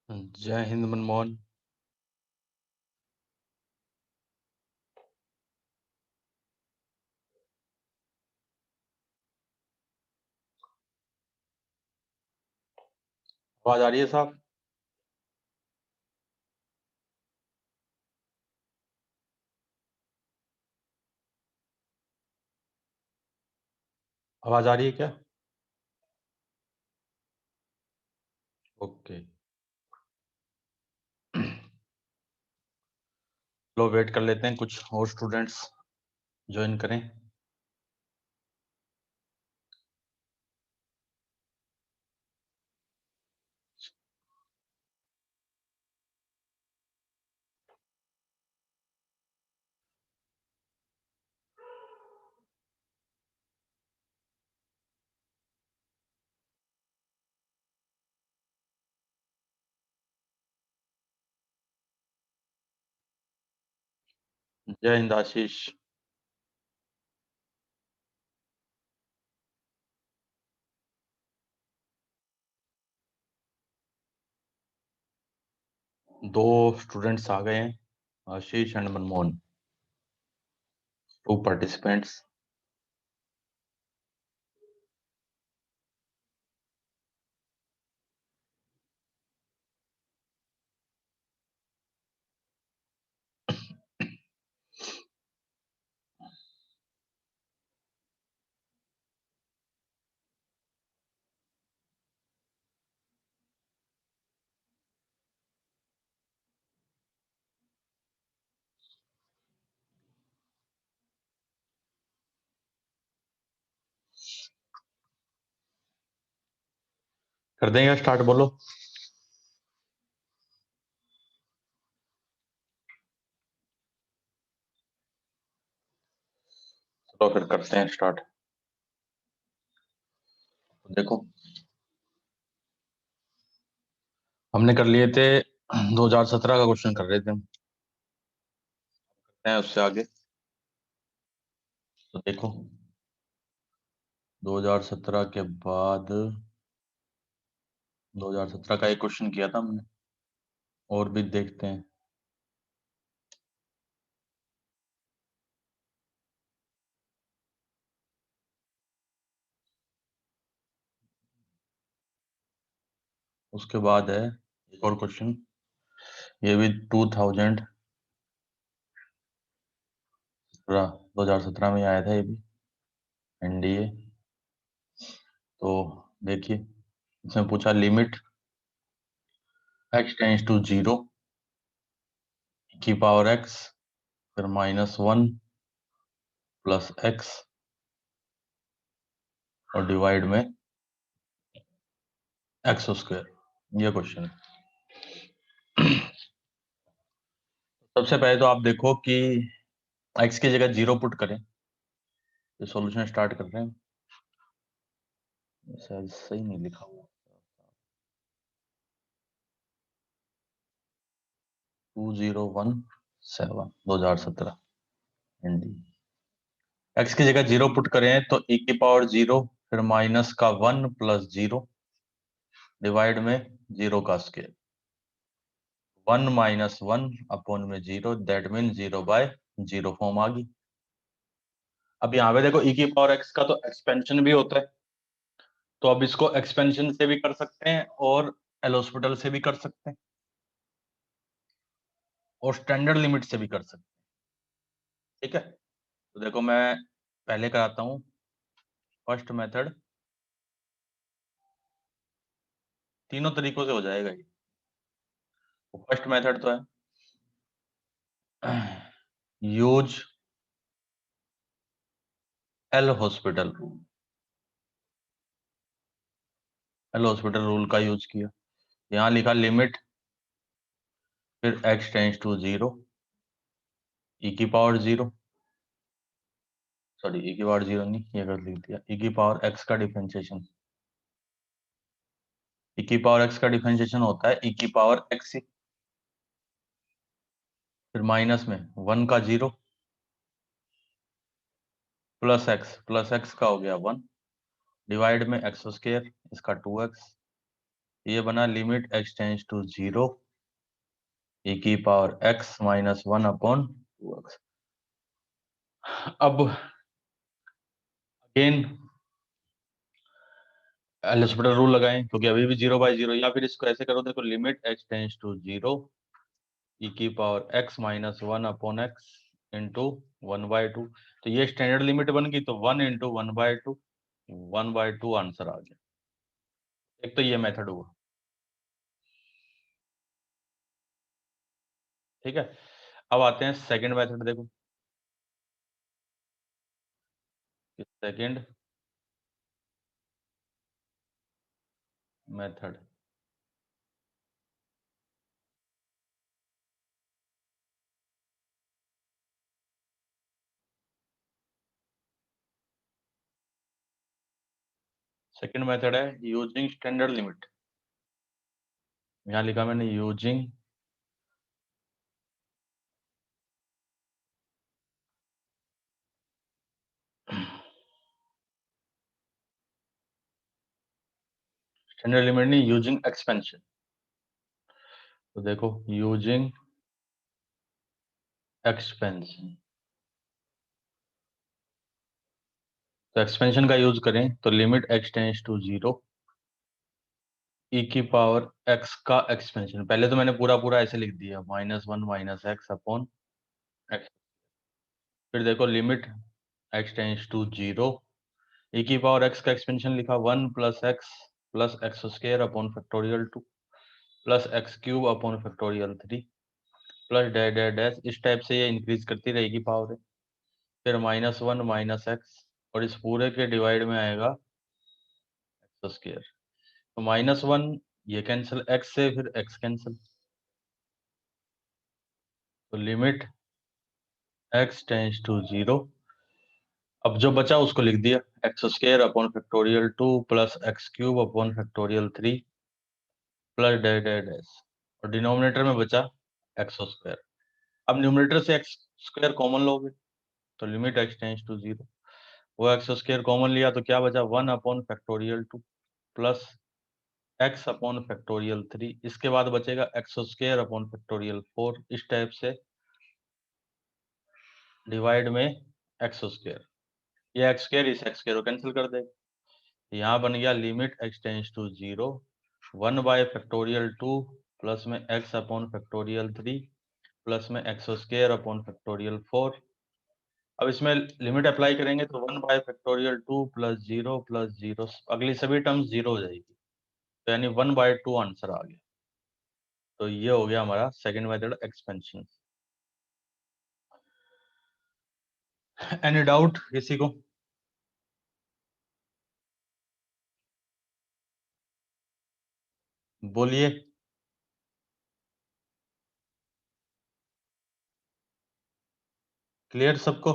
जय हिंद मनमोहन। आवाज आ रही है साहब? आवाज आ रही है क्या? ओके। लो वेट कर लेते हैं, कुछ और स्टूडेंट्स ज्वाइन करें। जय हिंद आशीष। दो स्टूडेंट्स आ गए हैं, आशीष एंड मनमोहन। 2 पार्टिसिपेंट्स। कर देंगे स्टार्ट, बोलो। चलो फिर करते हैं स्टार्ट। देखो, हमने कर लिए थे 2017 का क्वेश्चन कर रहे थे हम। करते हैं उससे आगे। तो देखो, 2017 के बाद 2017 का एक क्वेश्चन किया था हमने, और भी देखते हैं। उसके बाद है एक और क्वेश्चन, ये भी 2017 में ही आया था, ये भी एनडीए। तो देखिए, इसमें पूछा लिमिट x टेंस टू 0 की पावर x, फिर -1 प्लस x और डिवाइड में x स्क्वायर। ये क्वेश्चन है। सबसे पहले तो आप देखो कि x की जगह 0 पुट करें। ये सॉल्यूशन स्टार्ट कर रहे हैं। शायद सही नहीं लिखा हुआ। 2017 2017 एनडी। x की जगह 0 पुट करें तो e की पावर 0, फिर माइनस का 1 प्लस 0 डिवाइड में 0 का स्क्वायर। 1 माइनस 1 अपॉन में 0, दैट मीन 0/0 फॉर्म आ गई। अब यहाँ पे देखो, e की पावर x का तो एक्सपेंशन भी होता है, तो अब इसको एक्सपेंशन से भी कर सकते हैं और एल हॉस्पिटल से भी कर सकते हैं और स्टैंडर्ड लिमिट से भी कर सकते हैं। ठीक है, तो देखो मैं पहले कराता हूँ फर्स्ट मेथड। तीनों तरीकों से हो जाएगा ये। फर्स्ट मेथड तो है use L hospital rule. L hospital rule का यूज किया। यहाँ लिखा लिमिट, फिर x टेंस टू 0 e की पावर 0, सॉरी e की पावर 0 नहीं, ये कर लिख दिया, e की पावर x का डिफरेंशिएशन। e की पावर x का डिफरेंशिएशन होता है e की पावर x से, फिर माइनस में 1 का 0 प्लस x का हो गया 1 डिवाइड में x स्क्वायर, इसका 2x ये बना limit x tends to 0 e की power x minus 1 upon 2x। अब अगेन एल हॉस्पिटल रूल लगाएं, क्योंकि अभी भी 0/0, या फिर इसको ऐसे करो, देखो limit x tends to 0 e की power x minus 1 upon x into 1/2। तो ये स्टैंडर्ड लिमिट बन गई, तो 1 इंटू 1/2, 1/2 आंसर आ गया। एक तो ये मेथड हुआ, ठीक है। अब आते हैं सेकंड मेथड, देखो सेकंड मेथड। सेकंड मेथड है यूजिंग स्टैंडर्ड लिमिट। यहां लिखा मैंने यूजिंग स्टैंडर्ड लिमिट नहीं, यूजिंग एक्सपेंशन। तो देखो यूजिंग एक्सपेंशन, तो एक्सपेंशन का यूज करें तो limit x tends to 0 e की पावर x का एक्सपेंशन। पहले तो मैंने पूरा पूरा ऐसे लिख दिया, -1 माइनस एक्स अपॉन एक्स। फिर देखो limit x tends to 0 e की पावर x का एक्सपेंशन लिखा 1 plus x square upon factorial 2 plus x cube upon factorial 3 plus dash dash dash, इस टाइप से ये इंक्रीज करती रहेगी पावर। फिर -1 माइनस एक्स, और इस पूरे के डिवाइड में आएगा एक्स स्क्वायर। तो -1 ये कैंसिल एक्स से, फिर एक्स कैंसिल, तो लिमिट x टेंस टू 0। अब जो बचा उसको लिख दिया, x square upon factorial 2 plus x cube upon factorial 3 plus dash dash dash, और डिनोमिनेटर में बचा एक्स स्क्वायर। अब न्यूमरेटर से एक्स स्क्वायर कॉमन लोगे, तो लिमिट x टेंस टू 0, वो एक्स स्क्वायर कॉमन लिया तो क्या बचा 1 upon factorial 2 plus x upon factorial 3। इसके बाद बचेगा एक्स स्क्वायर अपॉन फैक्टोरियल 4, इस टाइप से डिवाइड में एक्स स्क्वायर। ये एक्स स्क्वायर इस एक्स स्क्वायर को कैंसिल कर देगा। यहाँ बन गया limit x tends to 0 1 by factorial 2 plus में x अपॉन फैक्टोरियल 3 प्लस में एक्स स्क्वायर अपॉन फैक्टोरियल 4। अब इसमें लिमिट अप्लाई करेंगे तो 1 बाय फैक्टोरियल 2 प्लस 0 प्लस 0, अगली सभी टर्म्स 0 हो जाएगी, तो यानी 1/2 आंसर आ गया। तो ये हो गया हमारा second method expansion. Any doubt किसी को? बोलिए। क्लियर सबको?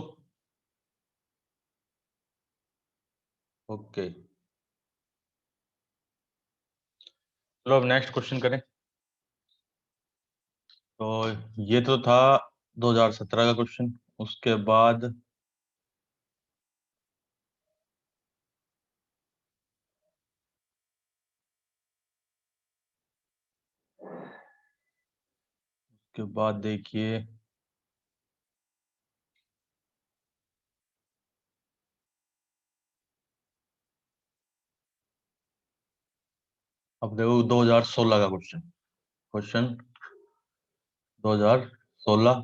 ओके, चलो अब नेक्स्ट क्वेश्चन करें। तो ये तो था 2017 का क्वेश्चन, उसके बाद देखिए अब देखो 2016 का क्वेश्चन, क्वेश्चन 2016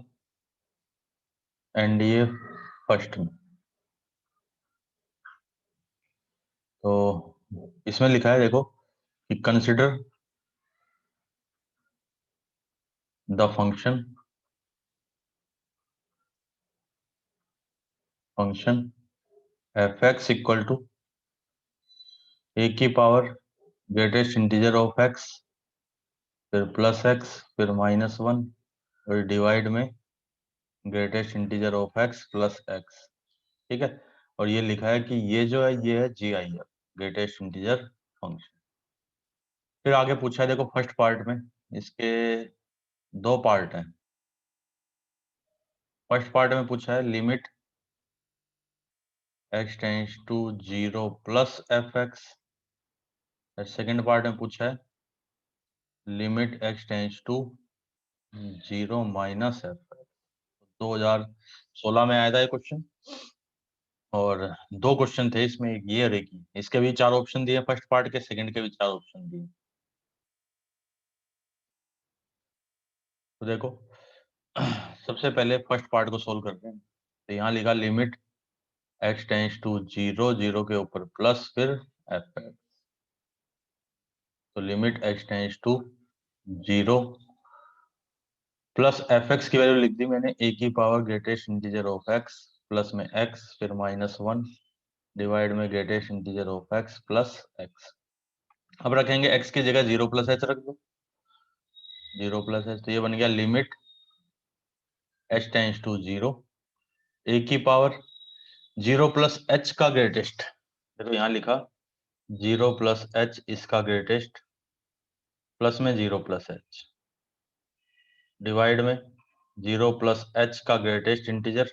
एनडीए फर्स्ट में। तो इसमें लिखा है देखो कि consider the function f x equal to a की power greatest integer of x, फिर प्लस एक्स, फिर -1, और डिवाइड में greatest integer of x plus x, ठीक है। और ये लिखा है कि ये जो है ये है GIF, ग्रेटेस्ट इंटीजर फंक्शन। फिर आगे पूछा है देखो फर्स्ट पार्ट में, इसके दो पार्ट हैं। फर्स्ट पार्ट में पूछा है limit x tends to 0 plus F x. Second part में पूछा है limit x tends to 0 minus F. 2016 में आया था ये क्वेश्चन, और दो क्वेश्चन थे इसमें, एक ये और एक ये। इसके भी चार ऑप्शन दिए फर्स्ट पार्ट के, सेकंड के भी चार ऑप्शन दिए। तो देखो सबसे पहले फर्स्ट पार्ट को सोल्व करते हैं। तो यहाँ लिखा लिमिट एक्स टेंस टू 0, 0 के ऊपर प्लस फिर एफ एक्स। तो limit x tends to 0 plus F x की वैल्यू लिख दी मैंने, ए की power greatest integer of x plus में एक्स फिर -1 डिवाइड में greatest integer of x plus x. अब रखेंगे एक्स की जगह 0 प्लस एच रख दो, 0 प्लस एच। तो ये बन गया limit H tends to 0, A की पावर 0 प्लस एच का ग्रेटेस्ट, देखो यहाँ लिखा 0 प्लस एच इसका ग्रेटेस्ट प्लस में 0 प्लस एच डिवाइड में 0 प्लस एच का ग्रेटेस्ट इंटीजर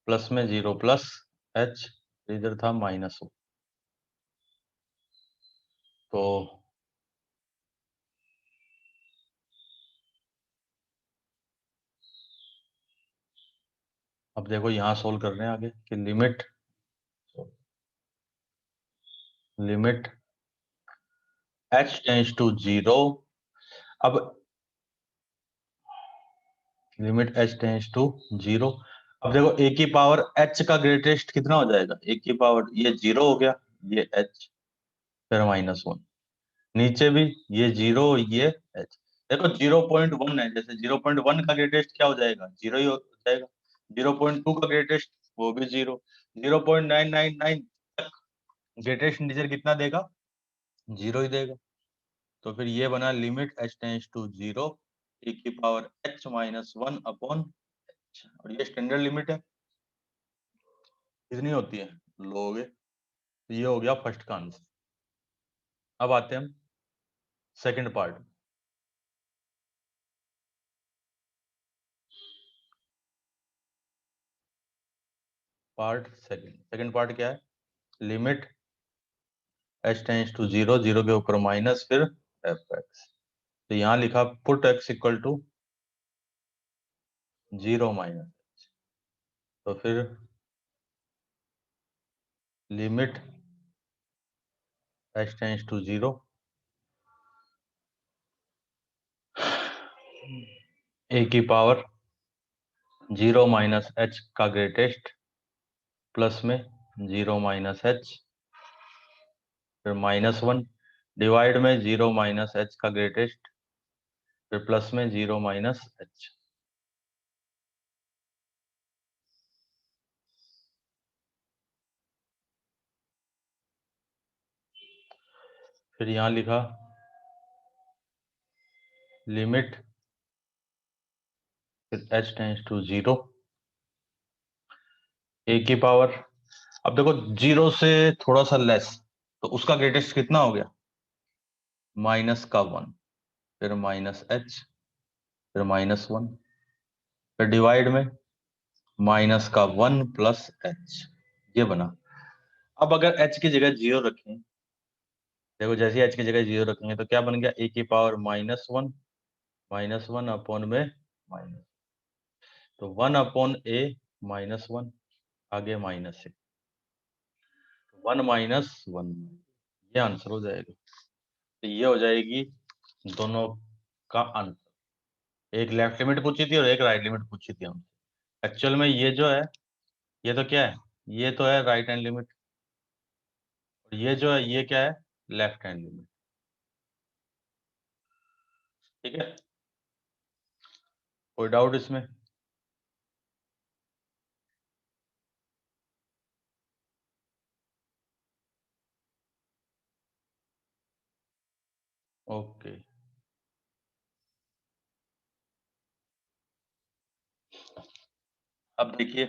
प्लस में 0 प्लस एच, इधर था -1। तो अब देखो यहाँ सोल्व कर रहे हैं आगे कि लिमिट एच टेंस टू 0। अब लिमिट एच टेंस टू 0। अब देखो ए की पावर एच का ग्रेटेस्ट कितना हो जाएगा, ए की पावर ये 0 हो गया, ये एच फिर -1, नीचे भी ये 0 ये एच। देखो 0.1 है, जैसे 0.1 का ग्रेटेस्ट क्या हो जाएगा, 0 ही हो जाएगा। 0.2 का ग्रेटेस्ट वो भी 0। 0.999 तक ग्रेटेस्ट इंटीजर कितना देगा, 0 ही देगा। तो फिर ये बना limit H tends to 0, A की पावर एच -1 अपॉन एच, और ये स्टैंडर्ड लिमिट है, कितनी होती है, लोगे। तो ये हो गया फर्स्ट का आंसर। अब आते हैं हम सेकंड पार्ट। सेकंड पार्ट क्या है, लिमिट एच टेंस टू 0, 0 के ऊपर माइनस फिर एफ एक्स। तो यहाँ लिखा put x equal to 0 minus, तो फिर limit H tends to 0, A की पावर 0 माइनस एच का ग्रेटेस्ट प्लस में 0 माइनस एच फिर -1 डिवाइड में 0 माइनस एच का ग्रेटेस्ट फिर प्लस में 0 माइनस एच। फिर यहाँ लिखा लिमिट फिर एच टेंस टू 0, ए की पावर, अब देखो 0 से थोड़ा सा लेस, तो उसका ग्रेटेस्ट कितना हो गया, -1 फिर -h फिर -1 फिर डिवाइड में -1 प्लस h, ये बना। अब अगर h की जगह 0 रखें, देखो जैसे h की जगह 0 रखेंगे तो क्या बन गया, a की पावर -1 अपॉन में माइनस, तो 1 अपॉन a -1 आगे -1, 1 -1, ये आंसर हो जाएगा। तो ये हो जाएगी दोनों का आंसर। एक लेफ्ट लिमिट पूछी थी और एक राइट लिमिट पूछी थी हमसे। एक्चुअल में ये जो है, ये तो क्या है, ये तो है राइट हैंड लिमिट, और ये जो है ये क्या है, लेफ्ट हैंड लिमिट। ठीक है, कोई डाउट इसमें। ओके, अब देखिए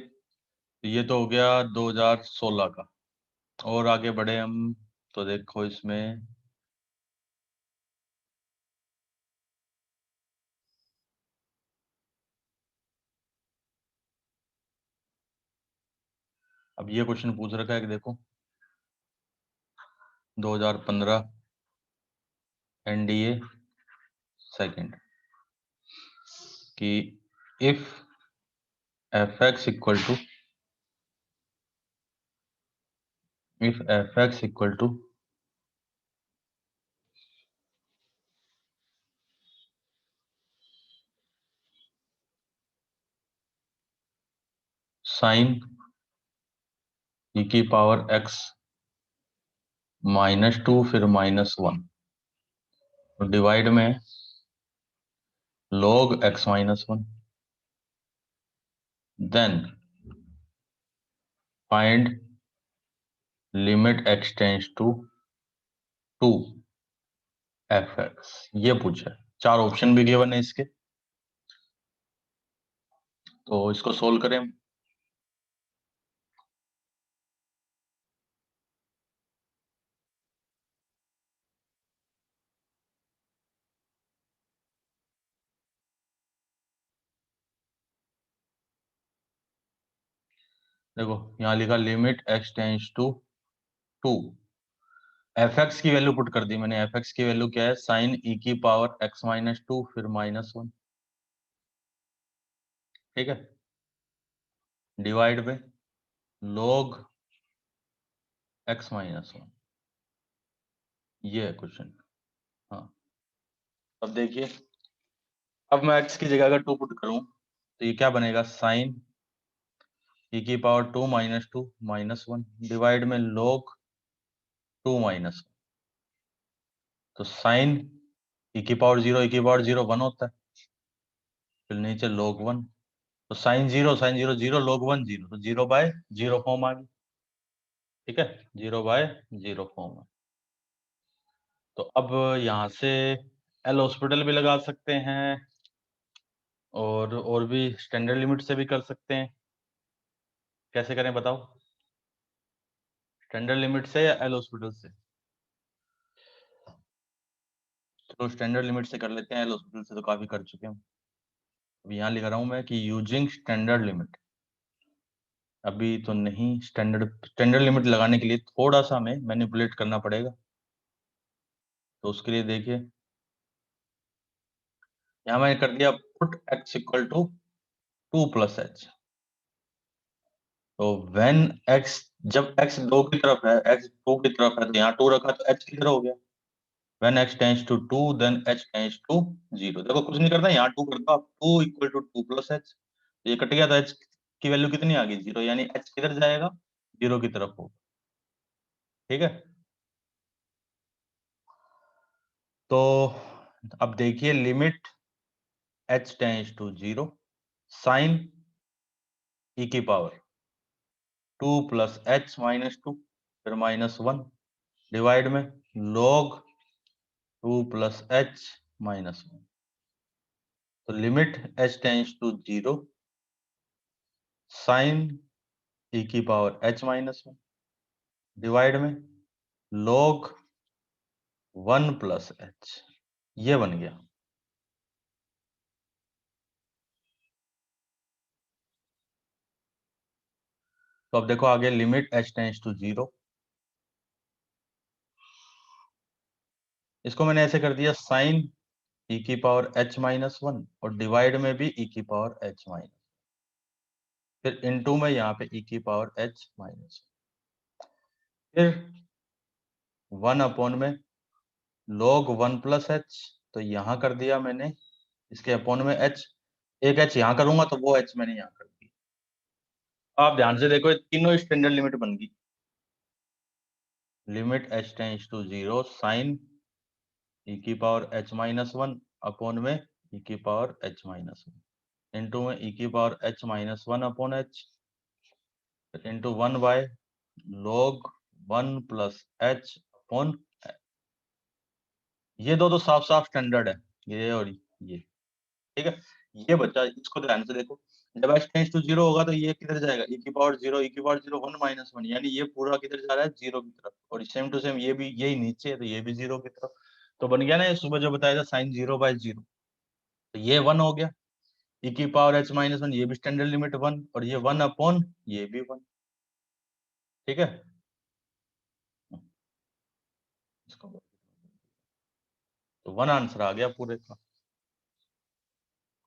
ये तो हो गया 2016 का, और आगे बढ़े हम। तो देखो इसमें अब ये क्वेश्चन पूछ रखा है कि देखो 2015 एनडीए सेकंड कि if f x equal to sine e की पावर एक्स -2 फिर -1 तो डिवाइड में log x -1 then find limit x tends to 2 F x, ये पूछा है। 4 ऑप्शन भी गिवन है इसके, तो इसको सोल्व करें। देखो यहाँ लिखा limit x tends to 2, F x की वैल्यू पुट कर दी मैंने। एफ एक्स की वैल्यू क्या है, साइन ई की पावर x -2 फिर -1, ठीक है, डिवाइड में log x -1, ये है क्वेश्चन। हाँ, अब देखिए, अब मैं x की जगह अगर 2 पुट करूं तो ये क्या बनेगा, साइन ई की पावर 2 -2 -1 डिवाइड में log 2 -1, तो साइन ई की पावर 0, ई की पावर 0 1 होता है, फिर नीचे log 1, तो साइन 0 0 log 1 0, तो 0/0 फॉर्म आ गई, ठीक है, 0/0 फॉर्म है। तो अब यहाँ से एल हॉस्पिटल भी लगा सकते हैं और भी स्टैंडर्ड लिमिट से भी कर सकते हैं। कैसे करें बताओ, स्टैंडर्ड लिमिट से या एल हॉस्पिटल से? चलो स्टैंडर्ड लिमिट से कर लेते हैं, एल हॉस्पिटल से तो काफी कर चुके हैं। अब यहाँ लिख रहा हूँ मैं कि यूजिंग स्टैंडर्ड लिमिट, अभी तो नहीं, स्टैंडर्ड लिमिट लगाने के लिए थोड़ा सा हमें मैनिपुलेट करना पड़ेगा। तो उसके लिए देखिए, यहाँ मैंने कर दिया put x equal to 2 + h, तो व्हेन x, जब x 2 की तरफ है, x 2 की तरफ है, तो यहाँ 2 रखा तो h किधर हो गया, when x tends to 2 then h tends to 0। देखो कुछ नहीं करना, यहाँ 2 कर दो आप, 2 इक्वल टू 2 + h, ये कट गया तो h की वैल्यू कितनी आ गई, 0, यानी h किधर जाएगा, 0 की तरफ होगा, ठीक है। तो अब देखिए, limit h tends to 0 sine e की पावर 2 + h -2 फिर -1 डिवाइड में log 2 + h -1, तो limit h tends to 0 sine e की पावर h -1 डिवाइड में log 1 + h, ये बन गया। तो अब देखो आगे, लिमिट h टेंस टू 0, इसको मैंने ऐसे कर दिया, साइन e की पावर h -1 और डिवाइड में भी e की पावर h -1, फिर इनटू में यहाँ पे e की पावर h -1, फिर 1 में log 1 + h, तो यहाँ कर दिया मैंने इसके अपॉन में h, एक h यहाँ करूंगा तो वो h मैंने यहाँ कर दी। आप ध्यान से देखो, ये तीनों स्टैंडर्ड लिमिट बन गई। Limit h tends to 0 sine e की पावर h -1 अपॉन में e की पावर h -1 इनटू में e की power h -1 upon h into 1/log 1 + h upon, ये दो तो साफ साफ स्टैंडर्ड है, ये और ये, ठीक है। ये बच्चा, इसको ध्यान से देखो, जब h टेंस टू 0 होगा तो ये किधर जाएगा, e की पावर 0, e की पावर 0 1 -1, यानी ये पूरा किधर जा रहा है, 0 की तरफ, और सेम टू सेम ये भी, यही नीचे है तो ये भी 0 की तरफ। तो बन गया ना, ये सुबह जो बताया था साइन 0/0, तो ये 1 हो गया, e की पावर h -1, ये भी स्टैंडर्ड लिमिट 1, और ये 1 अपॉन ये भी 1, ठीक है। इसको तो 1 आंसर आ गया पूरे का।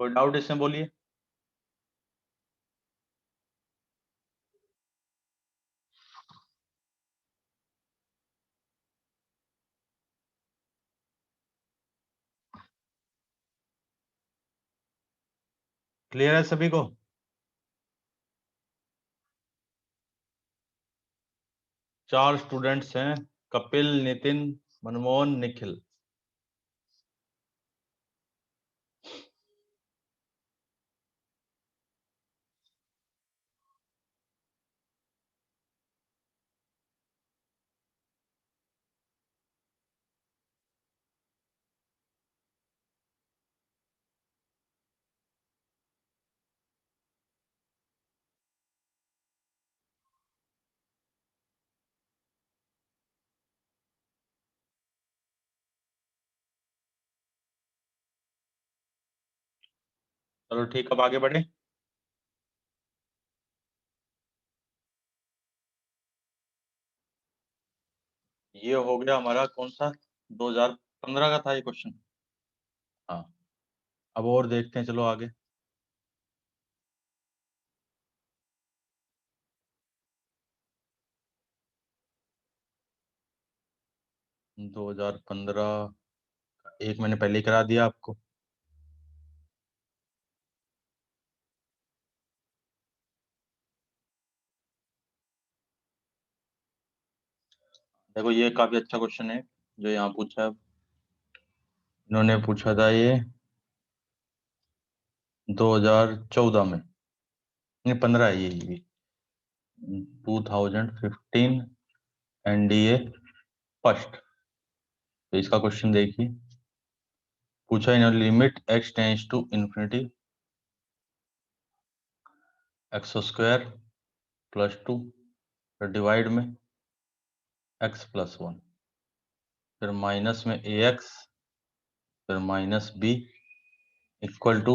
कोई डाउट इसमें बोलिए। क्लियर है सभी को? चार स्टूडेंट्स हैं, कपिल, नितिन, मनमोहन, निखिल। चलो ठीक, अब आगे बढ़े। ये हो गया हमारा कौन सा, 2015 का था ये क्वेश्चन। हाँ, अब और देखते हैं, चलो आगे। 2015 एक मैंने पहले ही करा दिया आपको। देखो ये काफी अच्छा क्वेश्चन है जो यहाँ पूछा है। इन्होंने पूछा था ये 2014 में, नहीं 15 है ये 2015 एनडीए फर्स्ट। तो इसका क्वेश्चन देखिए, पूछा इन्होंने limit x tends to infinity x square plus two, फिर डिवाइड में एक्स प्लस वन, फिर माइनस में ए एक्स, फिर माइनस बी इक्वल टू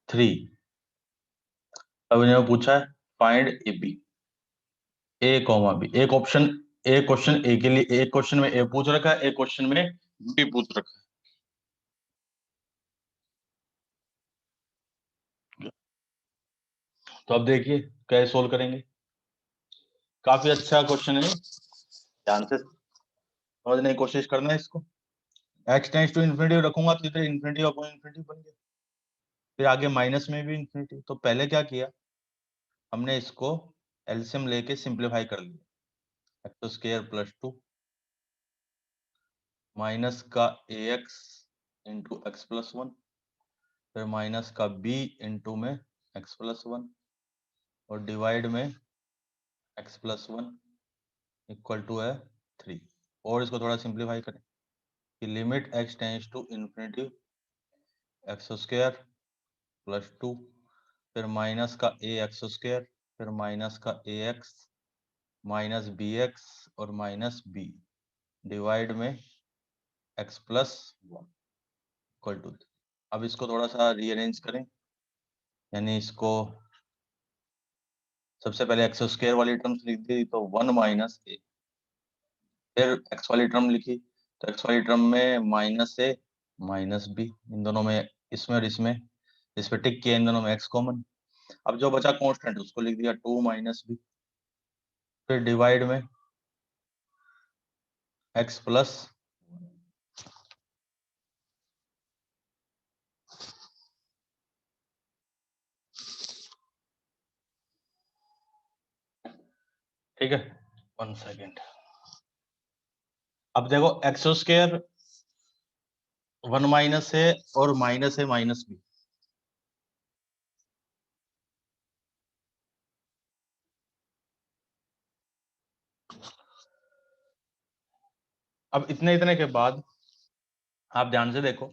3। अब इन्होंने पूछा है find a b, a comma b. एक ऑप्शन, एक क्वेश्चन ए के लिए, एक क्वेश्चन में ए पूछ रखा है, एक क्वेश्चन में बी पूछ रखा है। तो अब देखिए कैसे सोल्व करेंगे। काफी अच्छा क्वेश्चन है, ध्यान से समझने की कोशिश करना है इसको। एक्स टेंस टू इन्फिनिटी रखूंगा तो इधर इन्फिनिटी अपॉन इन्फिनिटी बन गया, फिर आगे माइनस में भी इन्फिनिटी। तो पहले क्या किया हमने, इसको एलसीएम लेके सिंप्लीफाई कर लिया। X square plus two minus का a x into x plus one, फिर माइनस का बी इंटू में एक्स प्लस वन, और डिवाइड में x plus one equal to है 3। और इसको थोड़ा सिंप्लीफाई करें कि limit x tends to infinity x square plus two, फिर माइनस का ए एक्स स्क्वायर, फिर माइनस का a x minus b x और माइनस बी, डिवाइड में x plus one equal to. अब इसको थोड़ा सा रीअरेंज करें, यानी इसको सबसे पहले एक्स स्क्वायर वाली टर्म्स लिख दी तो वन माइनस ए, फिर एक्स वाली टर्म लिखी तो एक्स वाली टर्म में माइनस ए माइनस बी, इन दोनों में, इसमें और इसमें, इस पे टिक किया, इन दोनों में एक्स कॉमन। अब जो बचा कांस्टेंट उसको लिख दिया टू माइनस बी, फिर डिवाइड में एक्स प्लस। ठीक है, वन सेकेंड। अब देखो एक्स स्क्वायर वन माइनस है और माइनस है माइनस बी। अब इतने इतने के बाद आप ध्यान से देखो,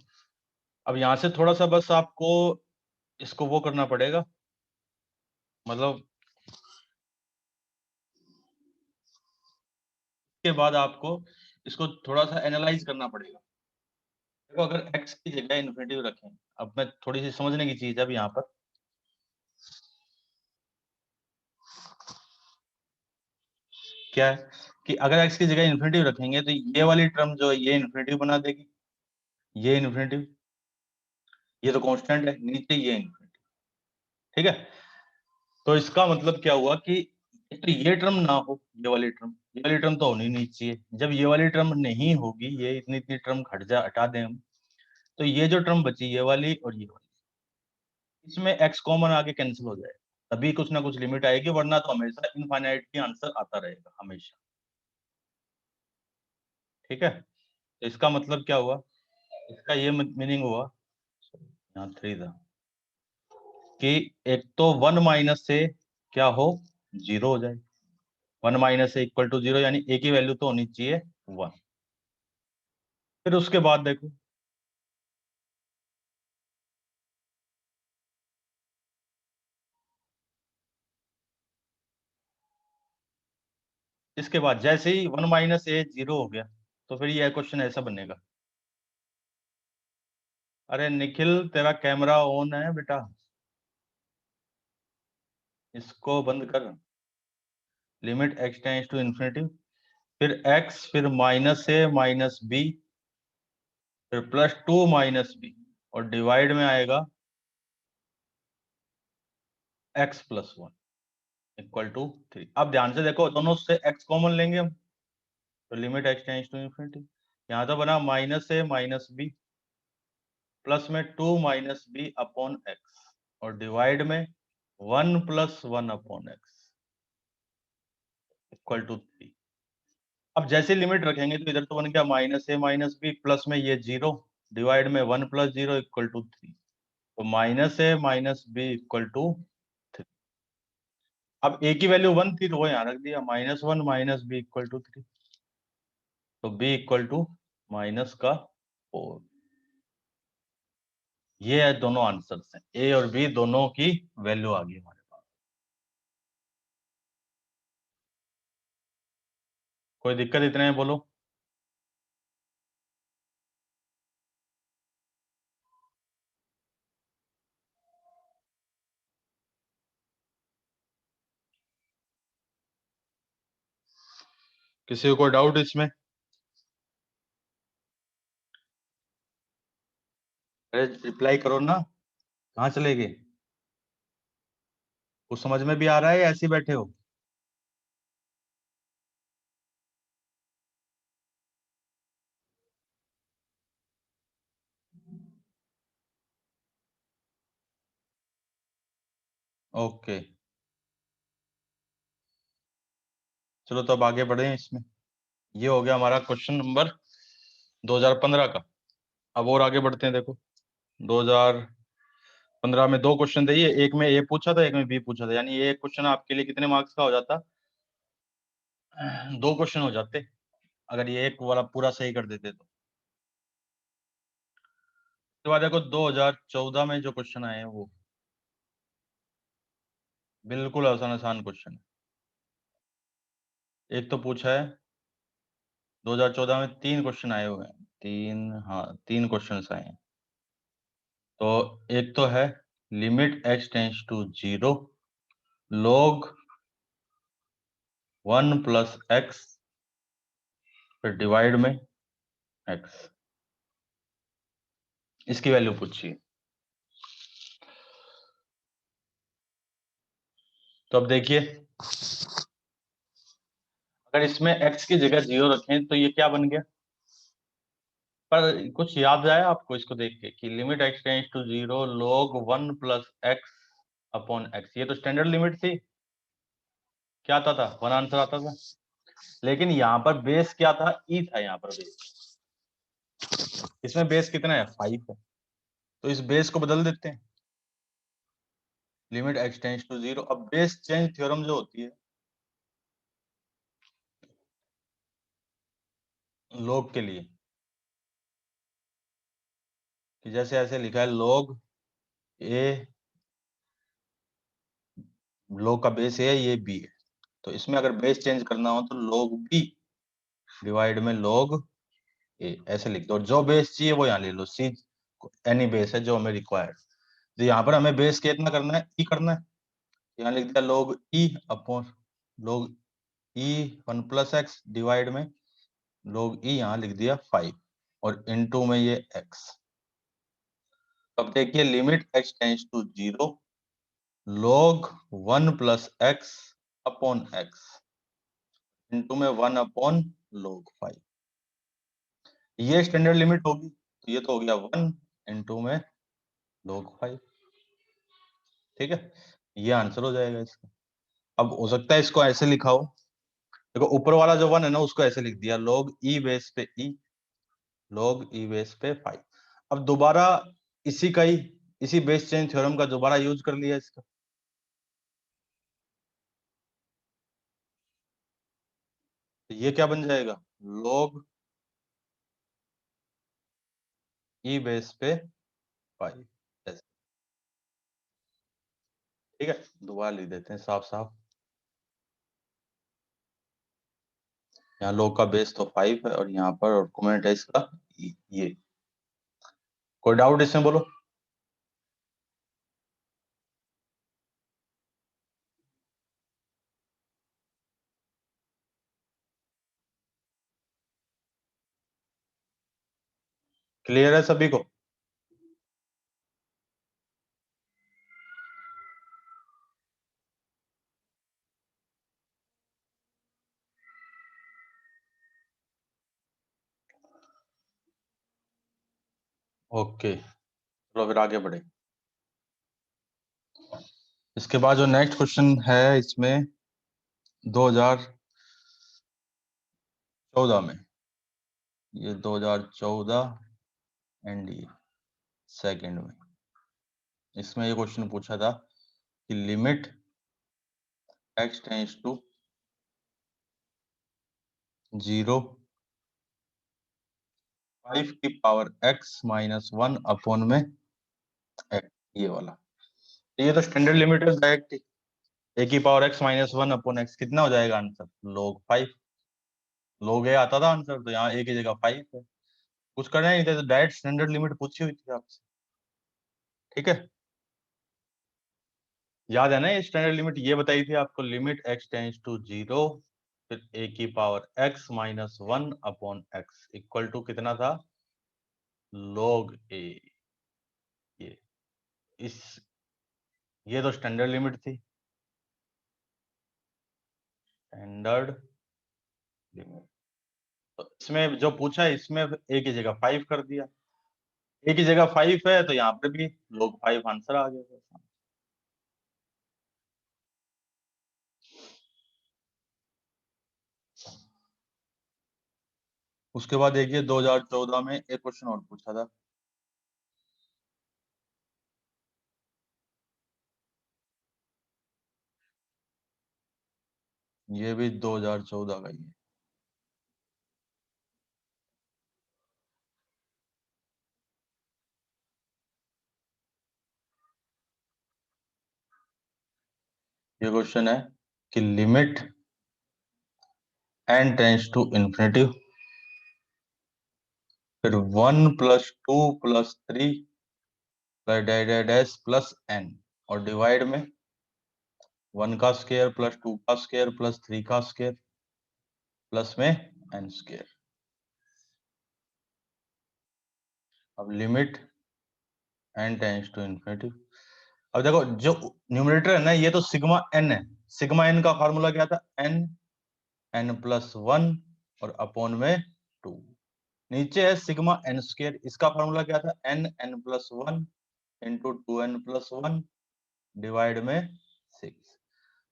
अब यहां से थोड़ा सा बस आपको इसको वो करना पड़ेगा, मतलब के बाद आपको इसको थोड़ा सा एनालाइज करना पड़ेगा। देखो अगर x की जगह इन्फिनिटी रखें, अब मैं थोड़ी सी समझने की चीज है अब यहाँ पर, क्या है कि अगर x की जगह इन्फिनिटी रखेंगे तो ये वाली टर्म जो है ये इन्फिनिटी बना देगी, ये इन्फिनिटी, ये तो कांस्टेंट है, नीचे ये इन्फिनिटी। ठीक है, तो इसका मतलब क्या हुआ कि तो ये टर्म ना हो, ये वाली टर्म तो होनी नहीं चाहिए। जब ये वाली टर्म नहीं होगी, ये इतनी इतनी टर्म हटा दें हम, तो ये जो टर्म बची ये वाली और ये वाली, इसमें x कॉमन आके कैंसिल हो जाए, तभी कुछ ना कुछ लिमिट आएगी, वरना तो हमेशा इनफाइनाइट की आंसर आता रहेगा हमेशा। ठीक है, तो इसका मतलब क्या हुआ, इसका ये मीनिंग हुआ, यहाँ 3 था, कि एक तो 1 माइनस से क्या हो, 0 हो जाए। 1 माइनस से इक्वल टू 0, यानी a की वैल्यू तो होनी चाहिए 1। फिर उसके बाद देखो, इसके बाद जैसे ही 1 माइनस ए 0 हो गया, तो फिर ये क्वेश्चन ऐसा बनेगा, अरे निखिल तेरा कैमरा ऑन है बेटा, इसको बंद कर। Limit x tends to infinity, फिर x, फिर माइनस ए माइनस बी, फिर प्लस 2 माइनस बी, और डिवाइड में आएगा x प्लस 1 इक्वल टू 3। अब ध्यान से देखो, दोनों से x कॉमन लेंगे हम, तो limit x tends to infinity, यहाँ तो बना minus a minus b, plus में 2 माइनस बी अपॉन एक्स, और डिवाइड में 1 plus 1 upon x equal to 3। अब जैसे लिमिट रखेंगे तो इधर तो बन गया minus a minus b, plus में ये 0, डिवाइड में 1 प्लस 0 इक्वल टू 3, तो minus a minus b equal to 3। अब ए की वैल्यू 1 थी, तो वो यहाँ रख दिया, -1 माइनस बी इक्वल टू 3, तो बी इक्वल टू माइनस का 4। ये है दोनों आंसर्स हैं, ए और बी दोनों की वैल्यू आ गई हमारे पास। कोई दिक्कत इतने में बोलो। किसी को कोई डाउट इसमें? अरे रिप्लाई करो ना, कहाँ चले गए? कुछ समझ में भी आ रहा है या ऐसे ही बैठे हो? ओके, चलो तो अब आगे बढ़े इसमें। ये हो गया हमारा क्वेश्चन नंबर 2015 का। अब और आगे बढ़ते हैं। देखो 2015 में दो क्वेश्चन थे, ये एक में ए पूछा था, एक में बी पूछा था, यानी ये एक क्वेश्चन आपके लिए कितने मार्क्स का हो जाता? दो क्वेश्चन हो जाते, अगर ये एक वाला पूरा सही कर देते तो। उसके बाद देखो 2014 में जो क्वेश्चन आए हैं वो बिल्कुल आसान आसान क्वेश्चन है। एक तो पूछा है 2014 में, तीन क्वेश्चन आए हुए हैं, तीन, हाँ तीन क्वेश्चन आए हैं। तो एक तो है limit h tends to 0 log 1 plus x, फिर डिवाइड में x, इसकी वैल्यू पूछिए। तो अब देखिए, अगर इसमें x की जगह 0 रखें तो ये क्या बन गया? पर कुछ याद आया आपको इसको देख के कि limit x tends to 0 log 1 plus x upon x, ये तो स्टैंडर्ड लिमिट थी। क्या आता था? वन आंसर आता था। लेकिन यहाँ पर बेस क्या था? ई था यहाँ पर बेस। इसमें बेस कितना है? 5 है, तो इस बेस को बदल देते हैं, लिमिट x टेंस टू 0। अब बेस चेंज थ्योरम जो होती है log के लिए, कि जैसे ऐसे लिखा है log a, log का बेस a है, ये b है, तो इसमें अगर बेस चेंज करना हो तो log b डिवाइड में log a, ऐसे लिख दो। और जो बेस चाहिए वो यहाँ ले लो, सी एनी बेस है जो हमें रिक्वायर्ड। तो यहाँ पर हमें बेस कितना करना है? ई करना है, यहाँ लिख दिया log e upon log e 1 plus x divide में log e, यहाँ लिख दिया 5, और इनटू में ये x। अब देखिए limit x tends to 0 log 1 plus x upon x into में 1 अपॉन log 5। ये स्टैंडर्ड लिमिट होगी तो ये तो हो गया 1 इंटू में log 5। ठीक है, ये आंसर हो जाएगा इसका। अब हो सकता है इसको ऐसे लिखा हो, देखो ऊपर वाला जो 1 है ना उसको ऐसे लिख दिया log e बेस पे e, log e बेस पे 5। अब दोबारा इसी बेस चेंज थ्योरम का दोबारा यूज कर लिया इसका, तो ये क्या बन जाएगा log e बेस पे 5। ठीक है, दोबारा लिख देते हैं साफ साफ। यहाँ log का बेस तो 5 है और यहाँ पर आर्गुमेंट है इसका ये। कोई डाउट इसमें बोलो। क्लियर है सभी को? ओके, चलो फिर आगे बढ़े। इसके बाद जो नेक्स्ट क्वेश्चन है इसमें 2014 में, ये 2014 एनडीए सेकंड में, इसमें ये क्वेश्चन पूछा था कि लिमिट x टेंस टू 0 5 की पावर x माइनस 1 अपॉन में x, ये वाला। ये तो स्टैंडर्ड लिमिट है डायरेक्ट, a की power x minus 1 upon x कितना हो जाएगा आंसर log 5। log a आता था आंसर, तो यहाँ a की जगह 5 है। कुछ करना ही नहीं था, तो डायरेक्ट स्टैंडर्ड लिमिट पूछी हुई थी आपसे। ठीक है, याद है ना, ये स्टैंडर्ड लिमिट ये बताई थी आपको, लिमिट x टेंस टू 0 फिर a की power x minus 1 upon x equal to कितना था log a। ये इस ये तो स्टैंडर्ड लिमिट थी, स्टैंडर्ड लिमिट। तो इसमें जो पूछा है इसमें a की जगह 5 कर दिया, a की जगह 5 है तो यहाँ पे भी log 5 आंसर आ गया। उसके बाद देखिए 2014 में एक क्वेश्चन और पूछा था, ये भी 2014 का ही है। ये क्वेश्चन है कि limit n tends to infinity फिर 1 plus 2 plus 3 dash plus n और डिवाइड में 1 का स्क्वायर प्लस 2 का स्क्वायर प्लस 3 का स्क्वायर प्लस में n स्क्वायर। अब limit n tends to infinity, अब देखो जो न्यूमरेटर है ना ये तो सिग्मा n है, सिग्मा n का फॉर्मूला क्या था n n प्लस 1 और अपॉन में 2। नीचे है सिग्मा n स्क्वायर, इसका फॉर्मूला क्या था n n plus 1 into 2n plus 1 divide में 6।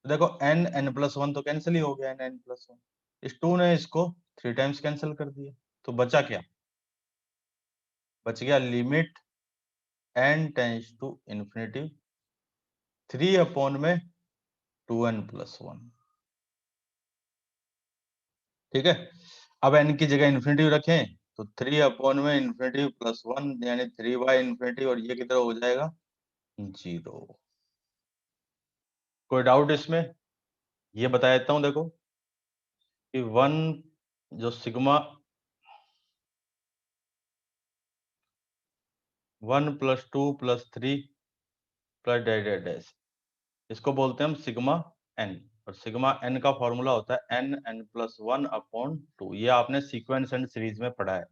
तो देखो n n प्लस 1 तो कैंसिल ही हो गया, n n प्लस 1, इस 2 ने इसको 3 टाइम्स कैंसिल कर दिया, तो बचा क्या, बच गया limit n tends to infinity 3 upon में 2n प्लस 1। ठीक है, अब n की जगह इन्फिनिटी रखें तो 3 अपॉन में इन्फिनिटी प्लस 1 यानी 3 बाई इन्फिनिटी, और ये किधर हो जाएगा 0। कोई डाउट इसमें? ये बता देता हूं देखो कि 1 जो sigma 1 plus 2 plus 3 plus dash dash, इसको बोलते हैं हम सिग्मा n, और सिग्मा n का फॉर्मूला होता है n n प्लस 1 अपॉन 2। ये आपने सीक्वेंस एंड सीरीज में पढ़ा है।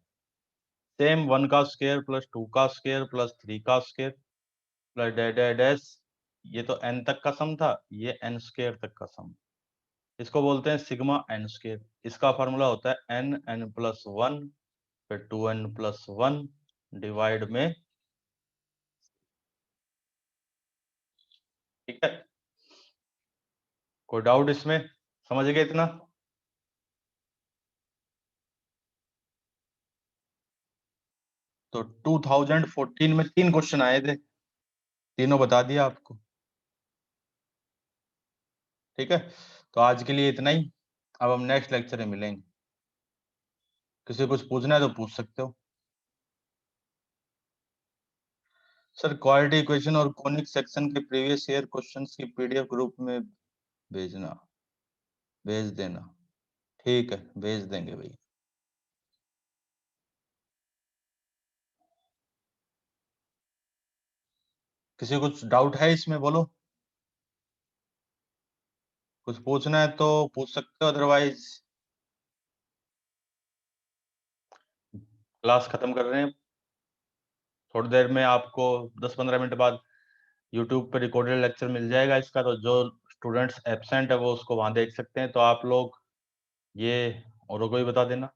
सेम 1 का स्क्वायर प्लस 2 का स्क्वायर प्लस 3 का स्क्वायर प्लस डैश, ये तो n तक का सम था, ये n स्क्वायर तक का सम, इसको बोलते हैं सिग्मा n स्क्वायर। इसका फॉर्मूला होता है n प्लस 1 फिर 2n प्लस 1 डिवाइड में, ठीक है। कोई डाउट इसमें, समझ गए इतना? तो 2014 में 3 क्वेश्चन आए थे, तीनों बता दिया आपको, ठीक है। तो आज के लिए इतना ही, अब हम नेक्स्ट लेक्चर में मिलेंगे। किसी को कुछ पूछना है तो पूछ सकते हो। सर क्वालिटी इक्वेशन और कॉनिक सेक्शन के प्रीवियस ईयर क्वेश्चंस की पीडीएफ ग्रुप में भेज देना, ठीक है, भेज देंगे भाई। किसी कुछ डाउट है इसमें, बोलो। कुछ पूछना है तो पूछ सकते हो, अदरवाइज क्लास खत्म कर रहे हैं। थोड़ी देर में आपको 10-15 मिनट बाद यूट्यूब पे रिकॉर्डेड लेक्चर मिल जाएगा इसका, तो जो स्टूडेंट्स एब्सेंट है वो उसको वहां देख सकते हैं। तो आप लोग ये औरों को भी बता देना।